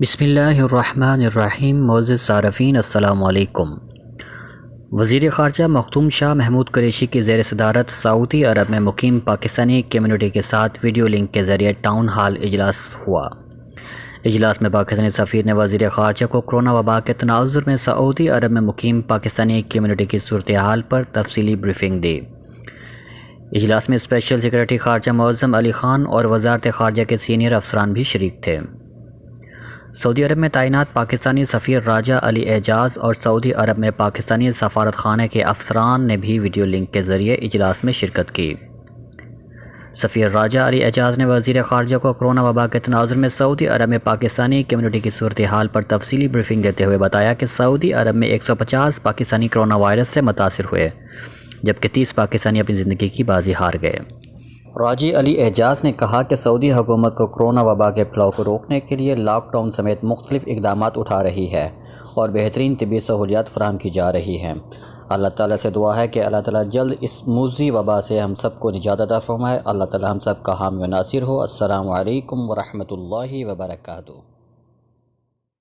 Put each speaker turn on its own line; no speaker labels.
بسم اللہ الرحمن الرحیم۔ معزز صارفین السلام علیکم۔ وزیر خارجہ مخدوم شاہ محمود قریشی کی زیر صدارت سعودی عرب میں مقیم پاکستانی کمیونٹی کے ساتھ ویڈیو لنک کے ذریعے ٹاؤن ہال اجلاس ہوا۔ اجلاس میں پاکستانی سفیر نے وزیر خارجہ کو کرونا وبا کے تناظر میں سعودی عرب میں مقیم پاکستانی کمیونٹی کی صورتحال پر تفصیلی بریفنگ دی۔ اجلاس میں اسپیشل سیکریٹری خارجہ معظم علی خان اور وزارت خارجہ کے سینئر افسران بھی شریک تھے۔ سعودی عرب میں تعینات پاکستانی سفیر راجہ علی اعجاز اور سعودی عرب میں پاکستانی سفارت خانے کے افسران نے بھی ویڈیو لنک کے ذریعے اجلاس میں شرکت کی۔ سفیر راجہ علی اعجاز نے وزیر خارجہ کو کرونا وبا کے تناظر میں سعودی عرب میں پاکستانی کمیونٹی کی صورتحال پر تفصیلی بریفنگ دیتے ہوئے بتایا کہ سعودی عرب میں 150 پاکستانی کرونا وائرس سے متاثر ہوئے، جبکہ 30 پاکستانی اپنی زندگی کی بازی ہار گئے۔ راجہ علی اعجاز نے کہا کہ سعودی حکومت کو کرونا وبا کے پھیلاؤ کو روکنے کے لیے لاک ڈاؤن سمیت مختلف اقدامات اٹھا رہی ہے اور بہترین طبی سہولیات فراہم کی جا رہی ہیں۔ اللہ تعالیٰ سے دعا ہے کہ اللہ تعالیٰ جلد اس موذی وبا سے ہم سب کو نجات عطا فرمائے۔ اللہ تعالیٰ ہم سب کا حامی و ناصر ہو۔ السلام علیکم ورحمۃ اللہ وبرکاتہ۔